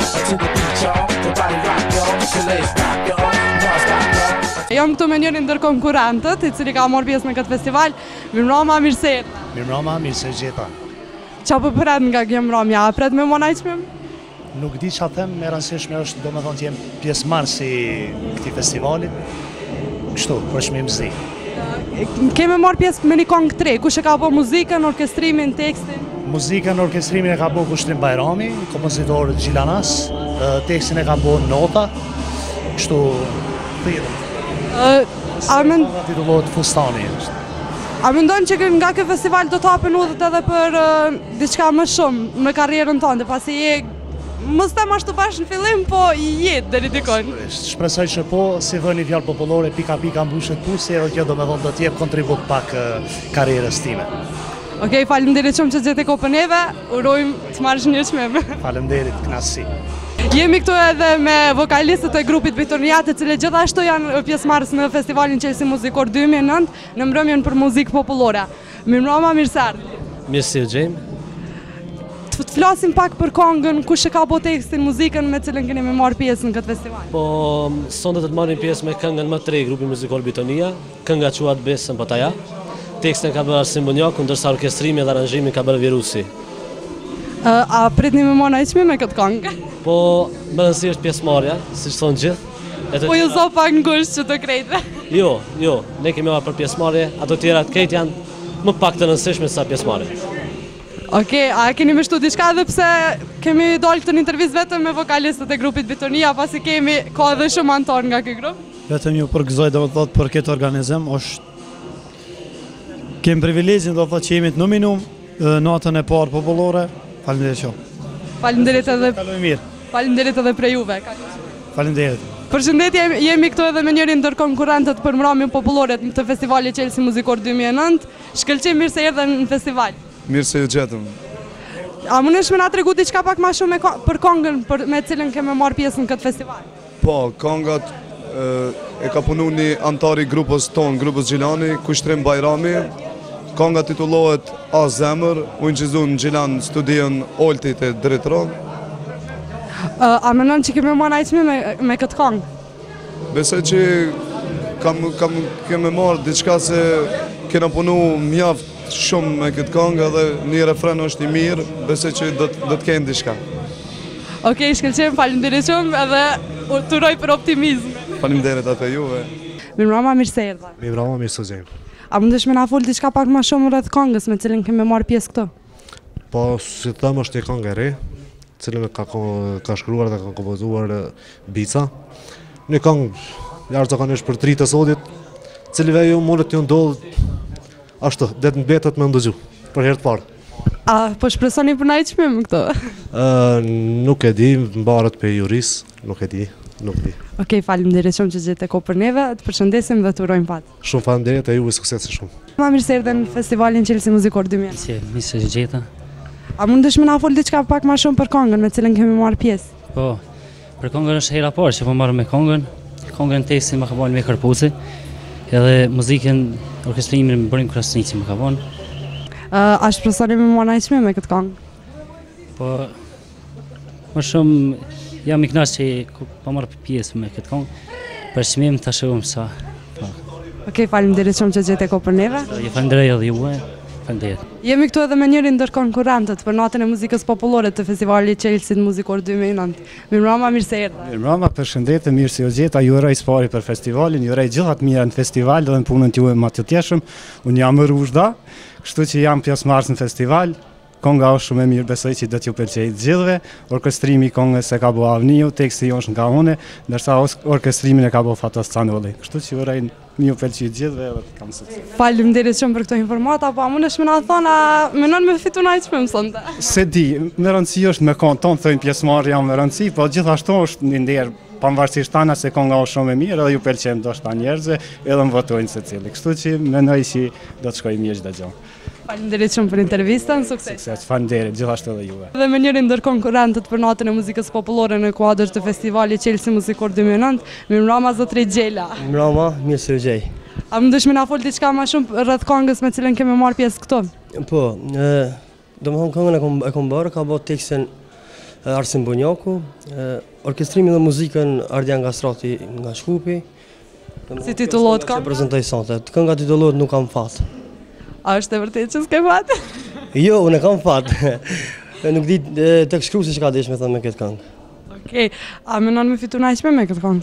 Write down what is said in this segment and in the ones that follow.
To the beat, y'all. The body rock, y'all. Get your legs back, y'all. Non-stop, y'all. Jam këtu me njërin ndër konkurrentët, i cili ka marrë pjesë në këtë festival. Mirëmbrëma, mirë se erdha. Mirëmbrëma, mirë se gjeta. Qa po pret nga kjo mbrëmje? A pret me mona çmim? Nuk di ç'a them, me rëndësishme është domethënë të jem pjesëmarrës i këtij festivalit. Kështu, për çmim zi. Kemi marrë pjesë me një këngë 3, kush e ka bërë muzikën, orkestrimin, tekstin? Muzikën, orkestrimin e ka bërë Kushtrim Bajrami, kompozitor Gjilanas, tekstin e ka bërë Nota. Kështu, titullohet Fustani. A mendon që nga ky festival do të hapen udhët edhe për diçka më shumë në karrierën tënde, pasi je mos them ashtu bash në fillim, po je deri dikon. Shpresoj që po, si thoni fjalë popullore, pika pika mbushet pusi, edhe kjo domethënë do të jep kontribut pak karrierës time. Okej, faleminderit shumë që gjete kohën neve, urojmë të marrësh një çmim. Faleminderit, kënaqësi. Jemi këtu edhe me vokalistët e grupit Bitoniat, të cilët gjithashtu janë pjesëmarrës në festivalin Chelsea Muzikor 2009 në mbrëmjen për muzikë popullore. Mirëmbrëma, mirë se erdhi. Mirë se u gjejmë. Të flasim pak për këngën, kush e ka bërë tekstin, muzikën me cilën keni marrë pjesë në këtë festival? Po, sonte të marrim pjesë me këngën më të re, grupi muzikor Bitonia, kënga quhet Besën Pataja. Tekstin ka bërë Arsim Bunjaku, ndërsa orkestrimi dhe aranzhimin ka bërë Virusi. A pritni me mona çmim me këtë këngë? Po, më rëndësi është pjesëmarrja, siç thonë gjithë. Po ju zop pak ngusht që të krejtë. Jo, ne kemi marrë për pjesëmarrje, ato tjera të krejt janë më pak të rëndësishme se sa pjesëmarrja. Okej, a keni më shtu diçka edhe pse kemi dalë këtë intervistë vetëm me vokalistët e grupit Bitonia, pasi ka edhe shumë anëtar nga ky grup? Vetëm ju përgëzoj do të thotë për këtë organizim, kemi privilegjin do të thotë që jemi të nominuar natën e parë popullore. Faleminderit shumë. Faleminderit edhe. Kaloj mirë. Faleminderit edhe prej juve. Faleminderit. Përshëndetje, jemi këtu edhe me njërin ndër konkurrentët për mbrëmjen popullore të festivalit Chelsea Muzikor 2009. Shkëlqim, mirë se erdhe në festival. Mirë se ju gjetëm. A mundesh me na tregu diçka pak më shumë për këngën me cilën kemi marrë pjesë në këtë festival? Po, këngat e ka punu një antar i grupës tonë, grupës Gjilani, Kushtrim Bajrami. Kënga titullohet A Zemër, u inqizu në Gjilan studion Oltit e drejtoron. A mendon që kemi marrë çmim me këtë këngë? Besoj që kemi marrë diçka se kena punu mjaft shumë me këtë këngë edhe një refren është i mirë, besoj që do të kenë diçka. Okej, shkëlqem, faleminderit shumë edhe uroj për optimizëm. Faleminderit atë juve. Mirëmbrëma, mirë se erdha. Mirëmbrëma, mirë se u gjejmë. A mundesh me na fol diçka pak më shumë rreth këngës me cilën kemi marrë pjesë këtu? Po, si të them, është një këngë e re, cilën ka shkruar dhe ka kompozuar Bica. Një këngë jashtëzakonisht për të të sotit, cilive ju mundet t'ju ndodh ashtu, det në betët me ndëgju, për herë të parë. A, po shpresoni për na çmim këtu? Nuk e di, mbaret për juris, nuk e di. Okej, faleminderit shumë që gjete kohë për neve, të përshëndesim dhe të urojmë pat. Shumë faleminderit e juve suksese shumë. Ma mirë se erdhe në festivalin Chelsea Muzikor 2009. Mirë se gjeta. A mundesh me na fol diçka pak më shumë për këngën me cilën kemi marrë pjesë? Po, për këngën është hera parë që po marrëm me këngën. Këngën tekstin më ka bënë me Kërpuci, edhe muzikën, orkestrimin me Borin Krasniqi më ka bënë. A shpresoni me mona çmim me këtë këngë? Po, më shumë jam i kënaqur që po marr pjesë me këtë këngë. Për çmim ta shohim sa. Okej, faleminderit shumë që gjete kohë për neve. Ju falenderoj edhe juve. Faleminderit. Jemi këtu edhe me njërin ndër konkurrentët për natën e muzikës popullore të festivalit Chelsea Muzikor 2009. Mirëmbrëma, mirë se erdha. Mirëmbrëma, përshëndetje, mirë se u gjeta. Ju uroj së për festivalin, ju uroj gjitha të mira në festival dhe në punën tuaj më të tjeshëm. Unë jam Ruzda, kështu që jam pjesëmarrës në festival. Konga është shumë e mirë, besoj që do t'ju pëlqejë të gjithëve. Orkestrimi i këngës e ka bëu Avniu, teksti është nga unë, ndërsa orkestrimin e ka bëu Fatos Canolli. Kështu që uroj ju pëlqej të gjithëve dhe kam sukses. Faleminderit shumë për këto informata, po a mundesh më na thonë, a mendon me fitu na çmim sonte? Se di, me rëndësi është me këngën tonë, thojnë pjesëmarrja me rëndësi, po gjithashtu është një nder pavarësisht tana se konga është shumë e mirë dhe ju pëlqen ndoshta njerëzve, edhe më votojnë secili. Kështu që mendoj që do të shkojë mirë çdo gjë. Faleminderit shumë për intervistën, sukses. Sukses, faleminderit gjithashtu edhe juve. Dhe me njërin ndër konkurrentët për natën e muzikës popullore në kuadër të festivalit Chelsea Muzikor 2009, mirëmbrëma zotëri Gjela. Mirëmbrëma, mirë se u gjej. A mundesh më na fol diçka më shumë rreth këngës me cilën kemi marrë pjesë këtu? Po, domethënë këngën e kom bërë, ka bërë tekstin Arsim Bonjaku, orkestrimin dhe muzikën Ardian Gastrati nga Shkupi. Si titullohet kënga? Që prezantoj sonte. Kënga titullohet Nuk kam fat. A është e vërtetë që s'ke fat? Jo, unë kam fat. Nuk di tek shkruesi çka desh me thënë me këtë këngë. Okej, a mendon me fitun aq me këtë këngë?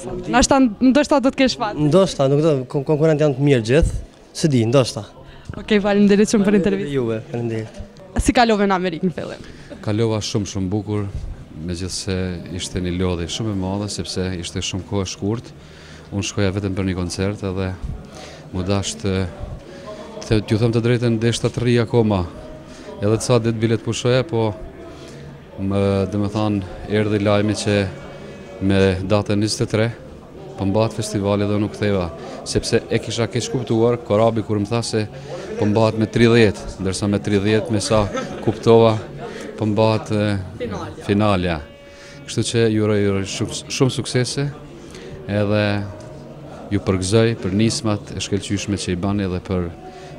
Ndoshta do të kesh fat. Ndoshta, nuk do, konkurrent janë të mirë gjithë. Së di, ndoshta. Okej, faleminderit shumë për intervistën. Juve, faleminderit. Si kalove në Amerikë në fillim? Kalova shumë bukur, megjithse ishte një lodhje shumë e madhe sepse ishte shumë kohë e shkurt. Unë shkoja vetëm për një koncert edhe më dasht t'ju them të drejtën deshta të rri akoma. Edhe ca ditë bilet pushoja, po erdhi lajmi që me datën 23 po mbahet festivali dhe nuk ktheva, sepse e kisha keq kuptuar Korabi kur më tha se po mbahet me 30, ndërsa me 30 me sa kuptova po mbahet finalja. Kështu që ju uroj shumë suksese edhe ju përgëzoj për nismat e shkëlqyeshme që i bani dhe për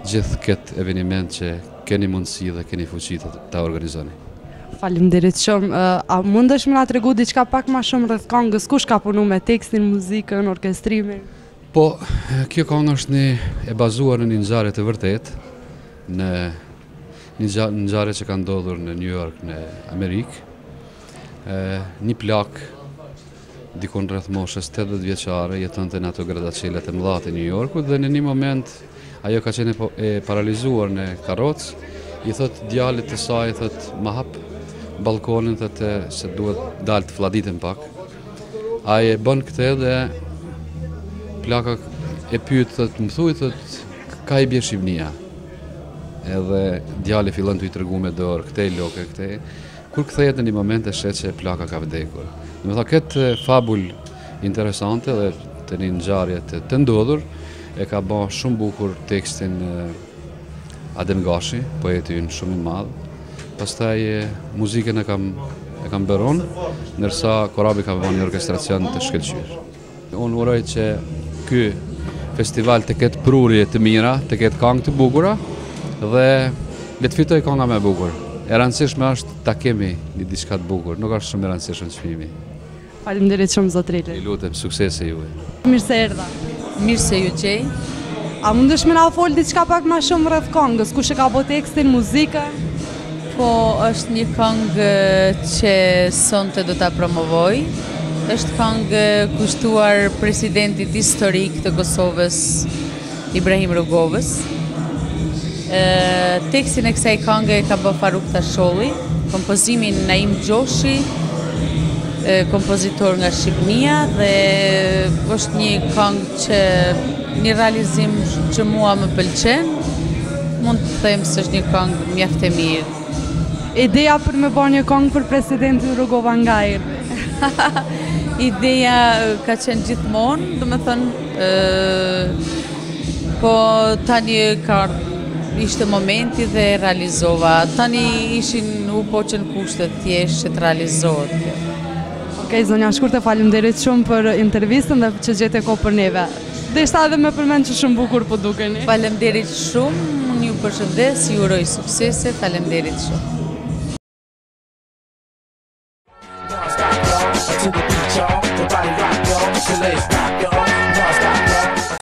gjithë këtë eveniment që keni mundësi dhe keni fuqi ta organizoni. Faleminderit shumë. A mundesh më na tregu diçka pak më shumë rreth këngës? Kush ka punu me tekstin, muzikën, orkestrimin? Po, kjo këngë është e bazuar në një ngjarje të vërtetë, në një ngjarje që ka ndodhur në New York, në Amerikë. Një plak dikon rreth moshës 80 vjeçare jetonte në ato grattaciele të mëdha të New Yorkut dhe në një moment ajo ka qenë e paralizuar në karrocë. I thot djalit të saj, thot ma hap balkonin, thot se duhet dalë të flladitem pak. Ai e bën këtë dhe plaka e pyet, thot më thuaj, thot ka i bie Shqipnia. Edhe djali fillon të i tregu me dorë këtej loke këtej. Kur kthehet në një moment e shet që plaka ka vdekur. Do të thotë këtë fabul interesante dhe të një ngjarje të ndodhur e ka bërë shumë bukur tekstin Adem Gashi, poeti ynë shumë i madh. Pastaj muzikën e kam bërë unë, ndërsa Korabi ka bënë një orkestracion të shkëlqyer. Unë uroj që ky festival të ketë prurje të mira, të ketë këngë të bukura dhe le të fitoj kënga më e bukur. E rëndësishme është ta kemi një diçka të bukur, nuk është shumë e rëndësishme çmimi. Faleminderit shumë zotërile. Ju lutem, suksese juve. Mirë se erdha. Mirë se ju gjej. A mundesh më na fol diçka pak më shumë rreth këngës? Kush e ka bërë tekstin, muzikën? Po, është një këngë që sonte do ta promovoj. Është këngë kushtuar presidentit historik të Kosovës, Ibrahim Rugovës. Tekstin e kësaj këngë ka bërë Faruk Tasholli, kompozimin Naim Gjoshi, kompozitor nga Shqipnia dhe është një këngë që një realizim që mua më pëlqen. Mund të them se është një këngë mjaft e mirë. Ideja për me bërë një këngë për presidentin Rugova nga erdhi? Ideja ka qenë gjithmonë, do me thënë, po tani ishte momenti dhe realizova. Tani ishin u poqen kushtet thjesht që të realizohet. Okej, zonja Shkurte, faleminderit shumë për intervistën dhe që gjete kohë për neve. Dhe ishte edhe me përmend që shumë bukur po dukeni. Faleminderit shumë, unë ju përshëndes, ju uroj suksese, faleminderit shumë.